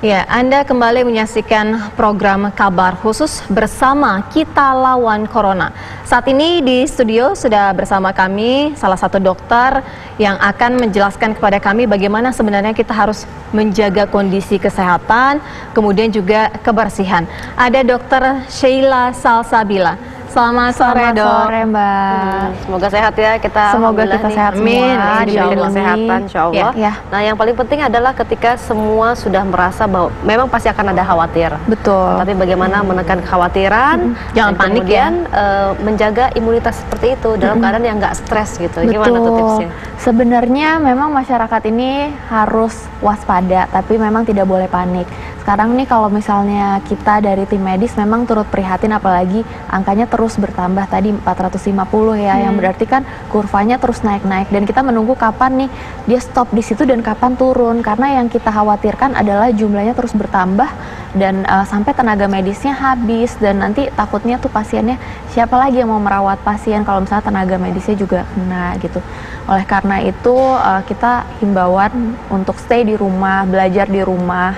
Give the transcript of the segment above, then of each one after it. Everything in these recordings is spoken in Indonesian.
Ya, Anda kembali menyaksikan program Kabar Khusus bersama Kita Lawan Corona. Saat ini di studio sudah bersama kami salah satu dokter yang akan menjelaskan kepada kami bagaimana sebenarnya kita harus menjaga kondisi kesehatan, kemudian juga kebersihan. Ada Dr. Sheila Salsabila. Selamat sore, Dok. Selamat sore, Mbak. Semoga sehat ya kita. Semoga kita sehat semua. Amin. Diberikan kesehatan, insya Allah. Ya. Nah, yang paling penting adalah ketika semua sudah merasa bahwa memang pasti akan ada khawatir. Betul. Tapi bagaimana menekan kekhawatiran, Jangan panik kemudian, menjaga imunitas seperti itu dalam keadaan yang nggak stres gitu. Betul. Gimana tuh tipsnya? Sebenarnya memang masyarakat ini harus waspada, tapi memang tidak boleh panik. Sekarang nih kalau misalnya kita dari tim medis memang turut prihatin, apalagi angkanya terus bertambah tadi 450 ya, yang berarti kan kurvanya terus naik-naik dan kita menunggu kapan nih dia stop di situ dan kapan turun, karena yang kita khawatirkan adalah jumlahnya terus bertambah dan sampai tenaga medisnya habis, dan nanti takutnya tuh pasiennya siapa lagi yang mau merawat pasien kalau misalnya tenaga medisnya juga kena gitu. Oleh karena itu kita himbauan untuk stay di rumah, belajar di rumah,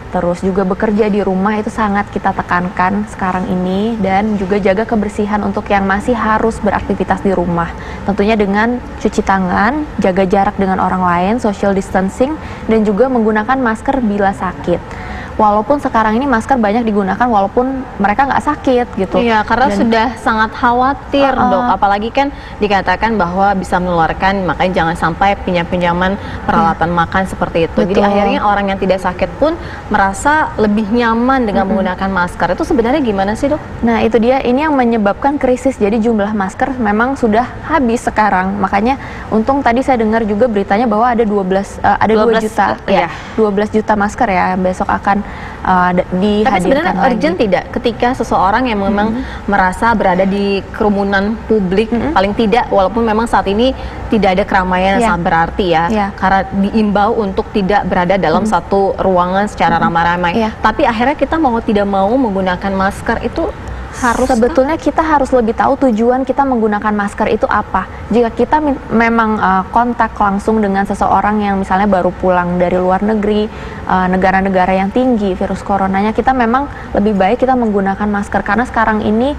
terus juga bekerja di rumah itu sangat kita tekankan sekarang ini, dan juga jaga kebersihan untuk yang masih harus beraktivitas di rumah. Tentunya dengan cuci tangan, jaga jarak dengan orang lain, social distancing, dan juga menggunakan masker bila sakit. Walaupun sekarang ini masker banyak digunakan walaupun mereka nggak sakit gitu. Iya, karena sudah sangat khawatir, Dok. Apalagi kan dikatakan bahwa bisa menularkan, makanya jangan sampai pinjam-pinjaman peralatan makan seperti itu. Jadi akhirnya orang yang tidak sakit pun merasa lebih nyaman dengan menggunakan masker. Itu sebenarnya gimana sih, Dok? Nah, itu dia, ini yang menyebabkan krisis. Jadi jumlah masker memang sudah habis sekarang. Makanya untung tadi saya dengar juga beritanya bahwa ada 2 juta, ya, 12 juta masker ya besok akan dihadirkan. Tapi sebenarnya urgent tidak ketika seseorang yang memang merasa berada di kerumunan publik, paling tidak walaupun memang saat ini tidak ada keramaian yang sangat berarti ya, karena diimbau untuk tidak berada dalam satu ruangan secara ramai-ramai. Tapi akhirnya kita mau tidak mau menggunakan masker itu harus. Sebetulnya kita harus lebih tahu tujuan kita menggunakan masker itu apa. Jika kita memang kontak langsung dengan seseorang yang misalnya baru pulang dari luar negeri, negara-negara yang tinggi virus coronanya, kita memang lebih baik kita menggunakan masker, karena sekarang ini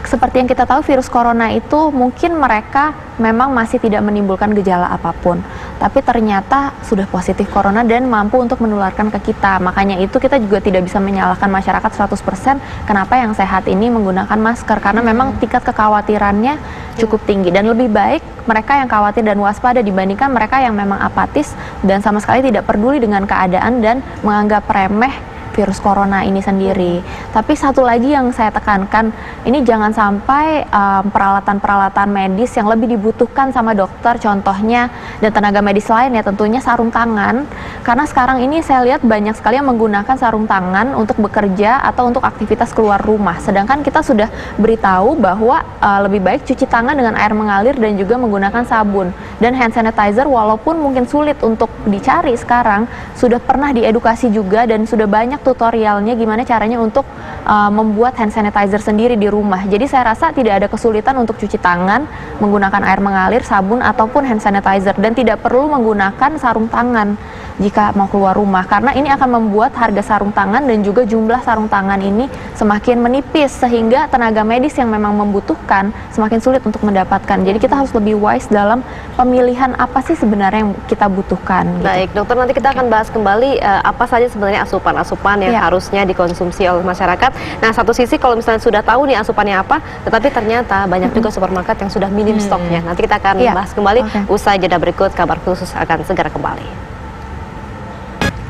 seperti yang kita tahu virus corona itu mungkin mereka memang masih tidak menimbulkan gejala apapun, tapi ternyata sudah positif corona dan mampu untuk menularkan ke kita. Makanya itu kita juga tidak bisa menyalahkan masyarakat 100% kenapa yang sehat ini menggunakan masker, karena memang tingkat kekhawatirannya cukup tinggi, dan lebih baik mereka yang khawatir dan waspada dibandingkan mereka yang memang apatis dan sama sekali tidak peduli dengan keadaan dan menganggap remeh virus corona ini sendiri. Tapi satu lagi yang saya tekankan, ini jangan sampai peralatan-peralatan medis yang lebih dibutuhkan sama dokter, contohnya, dan tenaga medis lain ya, tentunya sarung tangan. Karena sekarang ini saya lihat banyak sekali yang menggunakan sarung tangan untuk bekerja atau untuk aktivitas keluar rumah. Sedangkan kita sudah beritahu bahwa lebih baik cuci tangan dengan air mengalir dan juga menggunakan sabun. Dan hand sanitizer walaupun mungkin sulit untuk dicari sekarang, sudah pernah diedukasi juga dan sudah banyak tutorialnya gimana caranya untuk membuat hand sanitizer sendiri di rumah. Jadi saya rasa tidak ada kesulitan untuk cuci tangan menggunakan air mengalir, sabun ataupun hand sanitizer, dan tidak perlu menggunakan sarung tangan jika mau keluar rumah, karena ini akan membuat harga sarung tangan dan juga jumlah sarung tangan ini semakin menipis, sehingga tenaga medis yang memang membutuhkan semakin sulit untuk mendapatkan. Jadi kita harus lebih wise dalam pemilihan apa sih sebenarnya yang kita butuhkan gitu. Baik, dokter, nanti kita akan bahas kembali apa saja sebenarnya asupan-asupan yang harusnya dikonsumsi oleh masyarakat. Nah, satu sisi kalau misalnya sudah tahu nih asupannya apa, tetapi ternyata banyak juga supermarket yang sudah minim stoknya. Nanti kita akan bahas kembali usai jeda berikut. Kabar Khusus akan segera kembali.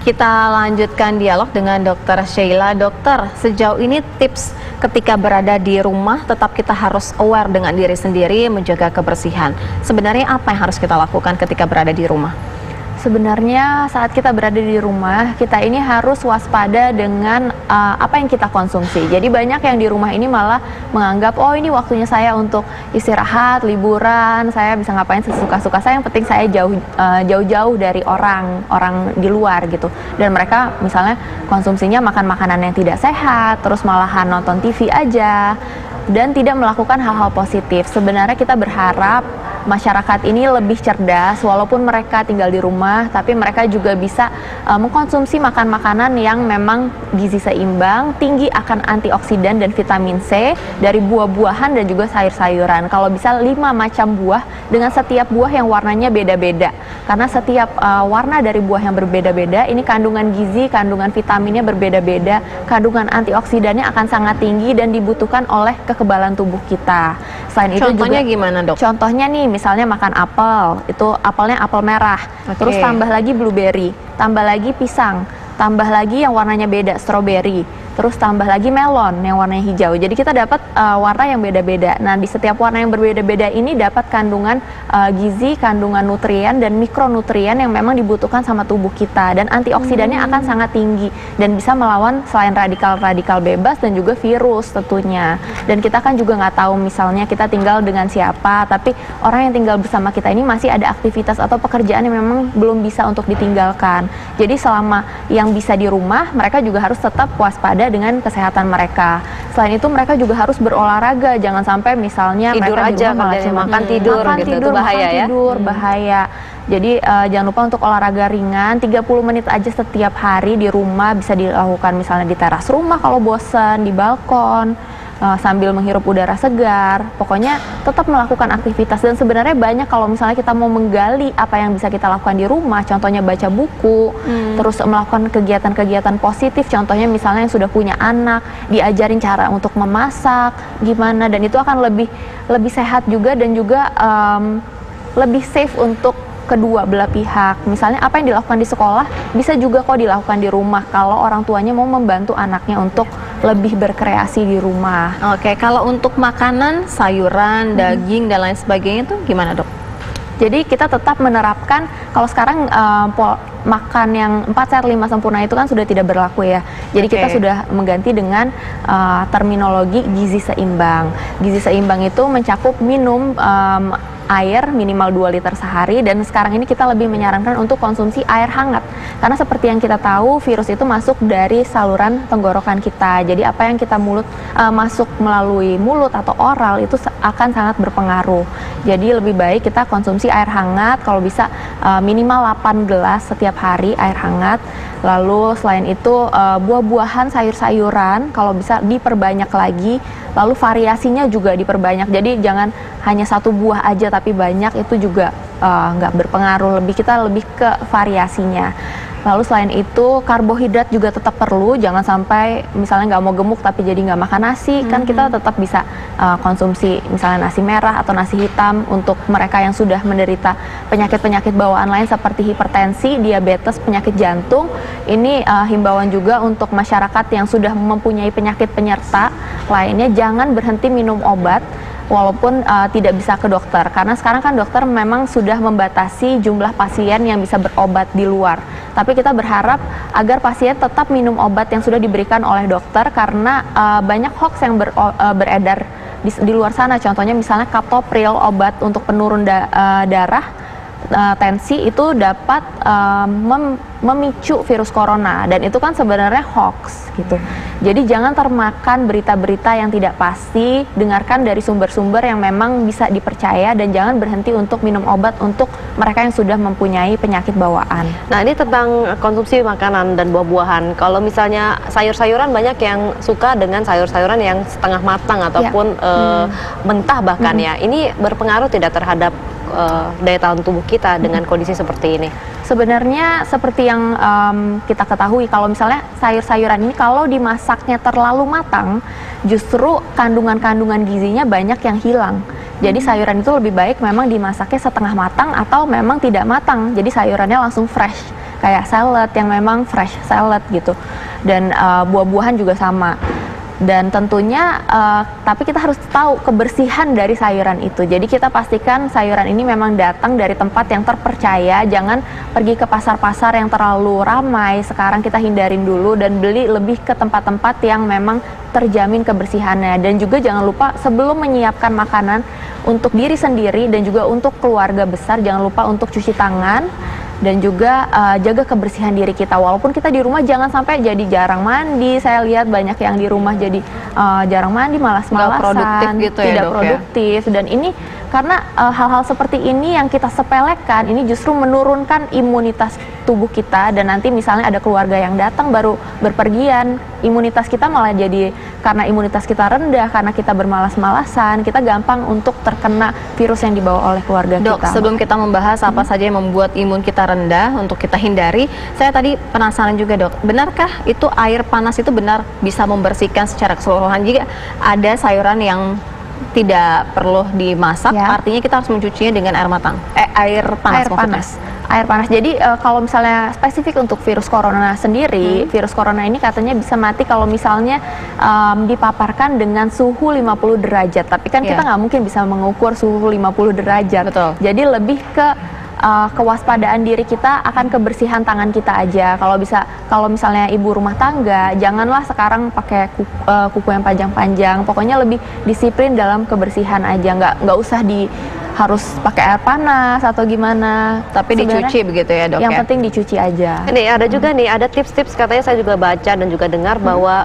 Kita lanjutkan dialog dengan Dr. Sheila. Dokter, sejauh ini tips ketika berada di rumah tetap kita harus aware dengan diri sendiri, menjaga kebersihan. Sebenarnya apa yang harus kita lakukan ketika berada di rumah? Sebenarnya saat kita berada di rumah, kita ini harus waspada dengan apa yang kita konsumsi. Jadi banyak yang di rumah ini malah menganggap, oh ini waktunya saya untuk istirahat, liburan, saya bisa ngapain sesuka-suka saya, yang penting saya jauh-jauh dari orang di luar gitu. Dan mereka misalnya konsumsinya makan makanan yang tidak sehat, terus malahan nonton TV aja, dan tidak melakukan hal-hal positif. Sebenarnya kita berharap masyarakat ini lebih cerdas, walaupun mereka tinggal di rumah, tapi mereka juga bisa mengkonsumsi makanan yang memang gizi seimbang, tinggi akan antioksidan dan vitamin C dari buah-buahan dan juga sayur-sayuran. Kalau bisa 5 macam buah dengan setiap buah yang warnanya beda-beda. Karena setiap warna dari buah yang berbeda-beda, ini kandungan gizi, kandungan vitaminnya berbeda-beda, kandungan antioksidannya akan sangat tinggi dan dibutuhkan oleh kekebalan tubuh kita. Selain itu Contohnya juga, gimana, Dok? contohnya nih, misalnya makan apel, itu apelnya apel merah, terus tambah lagi blueberry, tambah lagi pisang, tambah lagi yang warnanya beda, stroberi, terus tambah lagi melon yang warnanya hijau. Jadi kita dapat warna yang beda-beda. Nah, di setiap warna yang berbeda-beda ini dapat kandungan gizi, kandungan nutrien dan mikronutrien yang memang dibutuhkan sama tubuh kita, dan antioksidannya akan sangat tinggi dan bisa melawan selain radikal-radikal bebas dan juga virus tentunya. Dan kita kan juga nggak tahu misalnya kita tinggal dengan siapa, tapi orang yang tinggal bersama kita ini masih ada aktivitas atau pekerjaan yang memang belum bisa untuk ditinggalkan. Jadi selama yang bisa di rumah, mereka juga harus tetap waspada dengan kesehatan mereka. Selain itu mereka juga harus berolahraga, jangan sampai misalnya tidur mereka aja, cuma makan tidur makan gitu, tidur, itu bahaya makan ya. tidur, bahaya. Jadi jangan lupa untuk olahraga ringan 30 menit aja setiap hari di rumah, bisa dilakukan misalnya di teras rumah kalau bosan, di balkon, sambil menghirup udara segar. Pokoknya tetap melakukan aktivitas, dan sebenarnya banyak kalau misalnya kita mau menggali apa yang bisa kita lakukan di rumah, contohnya baca buku, terus melakukan kegiatan-kegiatan positif, contohnya misalnya yang sudah punya anak, diajarin cara untuk memasak gimana, dan itu akan lebih sehat juga, dan juga lebih safe untuk kedua belah pihak. Misalnya apa yang dilakukan di sekolah bisa juga kok dilakukan di rumah kalau orang tuanya mau membantu anaknya untuk lebih berkreasi di rumah. Oke, kalau untuk makanan, sayuran, daging dan lain sebagainya itu gimana, Dok? Jadi kita tetap menerapkan, kalau sekarang makan yang 4 sehat 5 sempurna itu kan sudah tidak berlaku ya. Jadi kita sudah mengganti dengan terminologi gizi seimbang. Gizi seimbang itu mencakup minum air minimal 2 liter sehari, dan sekarang ini kita lebih menyarankan untuk konsumsi air hangat. Karena seperti yang kita tahu, virus itu masuk dari saluran tenggorokan kita. Jadi apa yang kita masuk melalui mulut atau oral itu akan sangat berpengaruh. Jadi lebih baik kita konsumsi air hangat, kalau bisa minimal 8 gelas setiap hari air hangat. Lalu selain itu buah-buahan, sayur-sayuran kalau bisa diperbanyak lagi. Lalu variasinya juga diperbanyak. Jadi jangan hanya satu buah aja tapi banyak, itu juga nggak berpengaruh. Kita lebih ke variasinya. Lalu selain itu karbohidrat juga tetap perlu, jangan sampai misalnya nggak mau gemuk tapi jadi nggak makan nasi. Kan kita tetap bisa konsumsi misalnya nasi merah atau nasi hitam untuk mereka yang sudah menderita penyakit-penyakit bawaan lain seperti hipertensi, diabetes, penyakit jantung. Ini himbauan juga untuk masyarakat yang sudah mempunyai penyakit penyerta lainnya, jangan berhenti minum obat walaupun tidak bisa ke dokter, karena sekarang kan dokter memang sudah membatasi jumlah pasien yang bisa berobat di luar. Tapi kita berharap agar pasien tetap minum obat yang sudah diberikan oleh dokter, karena banyak hoax yang beredar di luar sana. Contohnya misalnya captopril, obat untuk penurun darah, tensi, itu dapat memicu virus corona, dan itu kan sebenarnya hoax gitu. Jadi jangan termakan berita-berita yang tidak pasti, dengarkan dari sumber-sumber yang memang bisa dipercaya, dan jangan berhenti untuk minum obat untuk mereka yang sudah mempunyai penyakit bawaan. Nah, ini tentang konsumsi makanan dan buah-buahan. Kalau misalnya sayur-sayuran, banyak yang suka dengan sayur-sayuran yang setengah matang ataupun mentah bahkan ya. Ini berpengaruh tidak terhadap daya tahan tubuh kita dengan kondisi seperti ini? Sebenarnya seperti yang kita ketahui, kalau misalnya sayur-sayuran ini kalau dimasaknya terlalu matang, justru kandungan-kandungan gizinya banyak yang hilang. Jadi sayuran itu lebih baik memang dimasaknya setengah matang atau memang tidak matang. Jadi sayurannya langsung fresh, kayak salad yang memang fresh salad gitu. Dan buah-buahan juga sama. Dan tentunya tapi kita harus tahu kebersihan dari sayuran itu. Jadi kita pastikan sayuran ini memang datang dari tempat yang terpercaya. Jangan pergi ke pasar-pasar yang terlalu ramai. Sekarang kita hindarin dulu dan beli lebih ke tempat-tempat yang memang terjamin kebersihannya. Dan juga jangan lupa sebelum menyiapkan makanan untuk diri sendiri dan juga untuk keluarga besar, jangan lupa untuk cuci tangan dan juga jaga kebersihan diri kita. Walaupun kita di rumah jangan sampai jadi jarang mandi. Saya lihat banyak yang di rumah jadi jarang mandi, malas-malasan, produktif gitu ya, tidak Dok, ya? produktif. Dan ini karena hal-hal seperti ini yang kita sepelekan, ini justru menurunkan imunitas tubuh kita, dan nanti misalnya ada keluarga yang datang baru berpergian, imunitas kita malah jadi, karena imunitas kita rendah, karena kita bermalas-malasan, kita gampang untuk terkena virus yang dibawa oleh keluarga Dok, kita. sebelum kita membahas apa saja yang membuat imun kita rendah untuk kita hindari, saya tadi penasaran juga, Dok, benarkah itu air panas itu benar bisa membersihkan secara keseluruhan? Jika ada sayuran yang tidak perlu dimasak, Ya. artinya kita harus mencucinya dengan air matang, air panas maksudnya. Air panas. Jadi kalau misalnya spesifik untuk virus corona sendiri, virus corona ini katanya bisa mati kalau misalnya dipaparkan dengan suhu 50 derajat. Tapi kan kita nggak mungkin bisa mengukur suhu 50 derajat. Betul. Jadi lebih ke kewaspadaan diri kita akan kebersihan tangan kita aja. Kalau misalnya ibu rumah tangga, janganlah sekarang pakai kuku yang panjang-panjang. Pokoknya lebih disiplin dalam kebersihan aja. Nggak usah harus pakai air panas atau gimana. Tapi Sebenarnya dicuci begitu ya, Dok, yang ya? penting dicuci aja. Ini ada juga nih, ada tips-tips, katanya saya juga baca dan juga dengar bahwa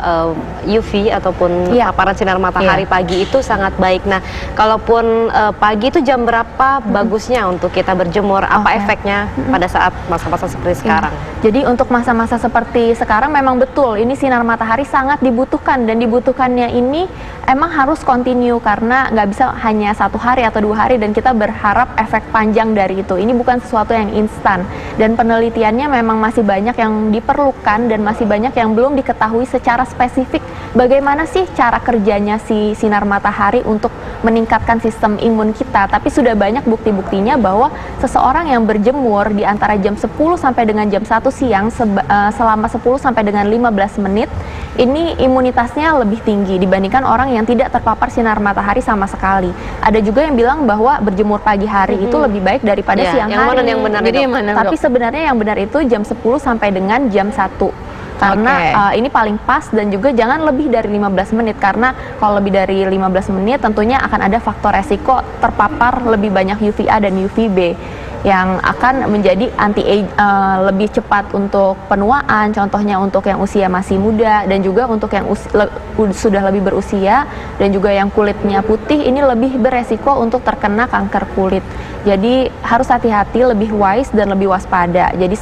UV ataupun Iya. paparan sinar matahari pagi itu sangat baik. Nah, kalaupun pagi itu jam berapa bagusnya untuk kita berjemur? Apa efeknya pada saat masa-masa seperti sekarang? Jadi untuk masa-masa seperti sekarang memang betul ini sinar matahari sangat dibutuhkan, dan dibutuhkannya ini emang harus continue karena nggak bisa hanya 1 hari atau 2 hari dan kita berharap efek panjang dari itu. Ini bukan sesuatu yang instan, dan penelitiannya memang masih banyak yang diperlukan dan masih banyak yang belum diketahui secara spesifik bagaimana sih cara kerjanya si sinar matahari untuk meningkatkan sistem imun kita. Tapi sudah banyak bukti-buktinya bahwa seseorang yang berjemur di antara jam 10 sampai dengan jam 1 siang selama 10 sampai dengan 15 menit ini imunitasnya lebih tinggi dibandingkan orang yang tidak terpapar sinar matahari sama sekali. Ada juga yang bilang bahwa berjemur pagi hari itu lebih baik daripada siang yang hari. mana yang benar Jadi itu? yang mana, Tapi Dok? sebenarnya yang benar itu jam 10 sampai dengan jam 1. Karena ini paling pas, dan juga jangan lebih dari 15 menit karena kalau lebih dari 15 menit tentunya akan ada faktor resiko terpapar lebih banyak UVA dan UVB yang akan menjadi lebih cepat untuk penuaan, contohnya untuk yang usia masih muda dan juga untuk yang sudah lebih berusia dan juga yang kulitnya putih, ini lebih beresiko untuk terkena kanker kulit. Jadi harus hati-hati, lebih wise dan lebih waspada. Jadi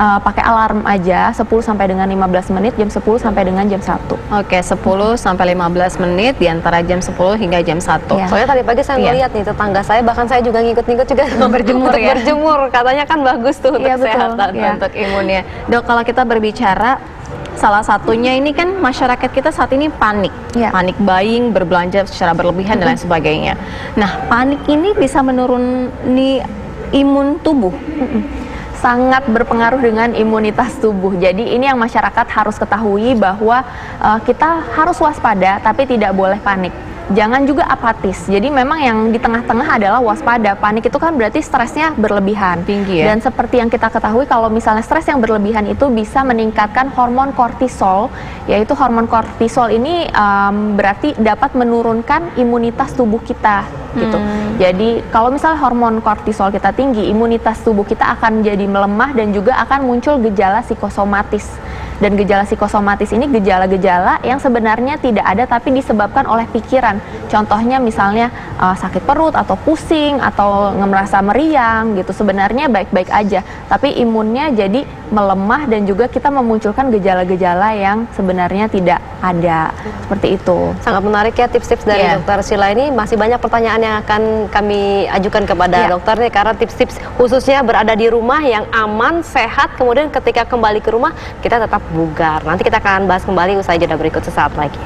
pakai alarm aja 10 sampai dengan 15 menit, jam 10 sampai dengan jam 1. Oke, 10 sampai 15 menit di antara jam 10 hingga jam 1. Iya. Soalnya tadi pagi saya ngeliat nih tetangga saya, bahkan saya juga ngikut-ngikut juga Berjemur untuk ya? berjemur. Katanya kan bagus tuh untuk Iya, betul. kesehatan. Iya. Untuk imunnya. Dok, kalau kita berbicara salah satunya ini kan masyarakat kita saat ini panik, Iya. panik buying, berbelanja secara berlebihan dan lain sebagainya. Nah, panik ini bisa menuruni imun tubuh. Sangat berpengaruh dengan imunitas tubuh. Jadi ini yang masyarakat harus ketahui bahwa kita harus waspada tapi tidak boleh panik. Jangan juga apatis. Jadi memang yang di tengah-tengah adalah waspada. Panik itu kan berarti stresnya berlebihan. Tinggi ya? Dan seperti yang kita ketahui kalau misalnya stres yang berlebihan itu bisa meningkatkan hormon kortisol, yaitu hormon kortisol ini berarti dapat menurunkan imunitas tubuh kita gitu. Jadi kalau misalnya hormon kortisol kita tinggi, imunitas tubuh kita akan jadi melemah dan juga akan muncul gejala psikosomatis. Dan gejala psikosomatis ini gejala-gejala yang sebenarnya tidak ada tapi disebabkan oleh pikiran. Contohnya misalnya sakit perut atau pusing atau merasa meriang gitu. Sebenarnya baik-baik aja, tapi imunnya jadi melemah dan juga kita memunculkan gejala-gejala yang sebenarnya tidak ada. Seperti itu. Sangat menarik ya tips-tips dari Iya. Dokter Sila ini. Masih banyak pertanyaan yang akan kami ajukan kepada dokter nih, karena tips-tips khususnya berada di rumah yang aman, sehat, kemudian ketika kembali ke rumah kita tetap bugar. Nanti kita akan bahas kembali usai jeda berikut sesaat lagi.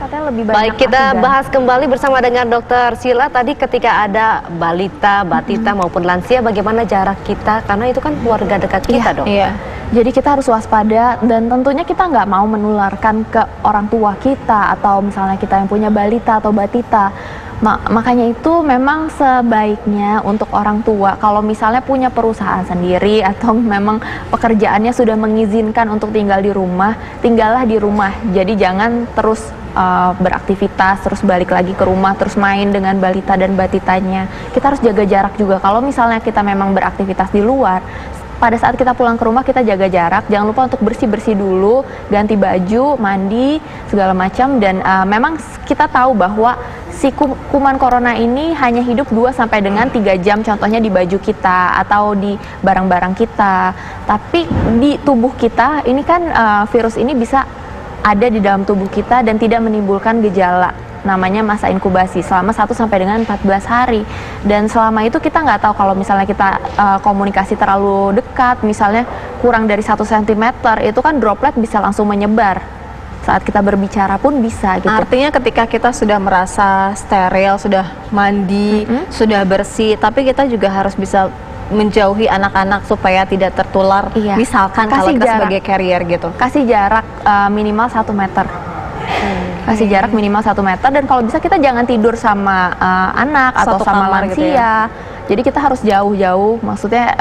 Katanya lebih banyak Baik, kita antioksidan. bahas kembali bersama dengan Dokter Sila. Tadi ketika ada balita, batita maupun lansia, bagaimana jarak kita? Karena itu kan keluarga dekat kita, Dok. Iya. Jadi kita harus waspada dan tentunya kita nggak mau menularkan ke orang tua kita atau misalnya kita yang punya balita atau batita. Makanya itu memang sebaiknya untuk orang tua kalau misalnya punya perusahaan sendiri atau memang pekerjaannya sudah mengizinkan untuk tinggal di rumah, tinggallah di rumah. Jadi jangan terus beraktivitas, terus balik lagi ke rumah, terus main dengan balita dan batitanya. Kita harus jaga jarak juga. Kalau misalnya kita memang beraktivitas di luar, pada saat kita pulang ke rumah kita jaga jarak, jangan lupa untuk bersih-bersih dulu, ganti baju, mandi, segala macam. Dan memang kita tahu bahwa si kuman corona ini hanya hidup 2 sampai dengan 3 jam, contohnya di baju kita atau di barang-barang kita. Tapi di tubuh kita ini kan virus ini bisa ada di dalam tubuh kita dan tidak menimbulkan gejala, namanya masa inkubasi selama 1 sampai dengan 14 hari. Dan selama itu kita nggak tahu kalau misalnya kita komunikasi terlalu dekat, misalnya kurang dari 1 cm, itu kan droplet bisa langsung menyebar. Saat kita berbicara pun bisa gitu. Artinya ketika kita sudah merasa steril, sudah mandi, sudah bersih, tapi kita juga harus bisa menjauhi anak-anak supaya tidak tertular. Iya. Misalkan kalau kita sebagai carrier gitu. Kasih jarak minimal 1 meter. Kasih jarak minimal 1 meter, dan kalau bisa kita jangan tidur sama anak atau Satu sama kamar lansia. gitu ya. Jadi kita harus jauh-jauh. Maksudnya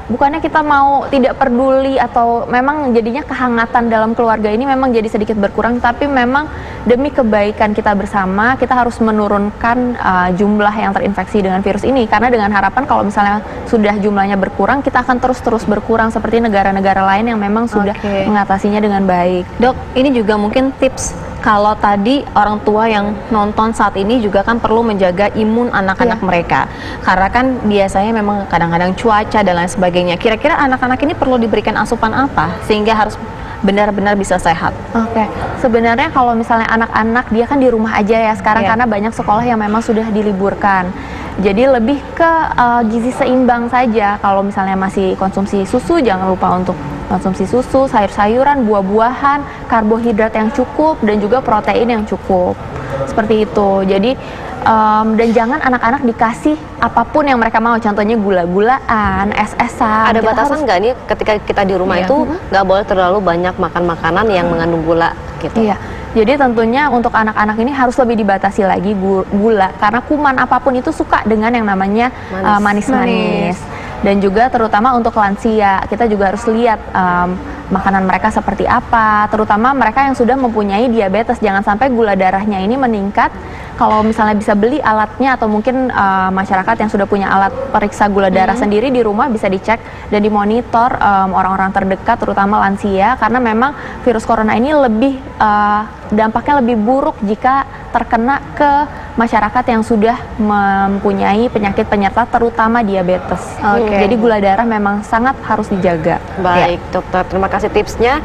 bukannya kita mau tidak peduli atau memang jadinya kehangatan dalam keluarga ini memang jadi sedikit berkurang, tapi memang demi kebaikan kita bersama kita harus menurunkan jumlah yang terinfeksi dengan virus ini, karena dengan harapan kalau misalnya sudah jumlahnya berkurang, kita akan terus berkurang seperti negara-negara lain yang memang sudah mengatasinya dengan baik. Dok, ini juga mungkin tips kalau tadi orang tua yang nonton saat ini juga kan perlu menjaga imun anak-anak mereka, karena kan biasanya memang kadang-kadang cuaca dan lain sebagainya. Kira-kira anak-anak ini perlu diberikan asupan apa sehingga harus benar-benar bisa sehat? Oke, sebenarnya kalau misalnya anak-anak dia kan di rumah aja ya sekarang, karena banyak sekolah yang memang sudah diliburkan. Jadi lebih ke gizi seimbang saja. Kalau misalnya masih konsumsi susu, jangan lupa untuk konsumsi susu, sayur-sayuran, buah-buahan, karbohidrat yang cukup, dan juga protein yang cukup. Seperti itu. Jadi dan jangan anak-anak dikasih apapun yang mereka mau, contohnya gula-gulaan, es-esan. Ada batasan nggak nih ketika kita di rumah itu nggak boleh terlalu banyak makan makanan yang mengandung gula gitu? Iya. Jadi tentunya untuk anak-anak ini harus lebih dibatasi lagi gula, karena kuman apapun itu suka dengan yang namanya manis-manis. Dan juga terutama untuk lansia, kita juga harus lihat makanan mereka seperti apa, terutama mereka yang sudah mempunyai diabetes. Jangan sampai gula darahnya ini meningkat. Kalau misalnya bisa beli alatnya, atau mungkin masyarakat yang sudah punya alat periksa gula darah sendiri di rumah bisa dicek dan dimonitor orang-orang terdekat, terutama lansia, karena memang virus corona ini lebih dampaknya lebih buruk jika terkena ke masyarakat yang sudah mempunyai penyakit penyerta, terutama diabetes. Jadi gula darah memang sangat harus dijaga. Baik, dokter, terima kasih tipsnya.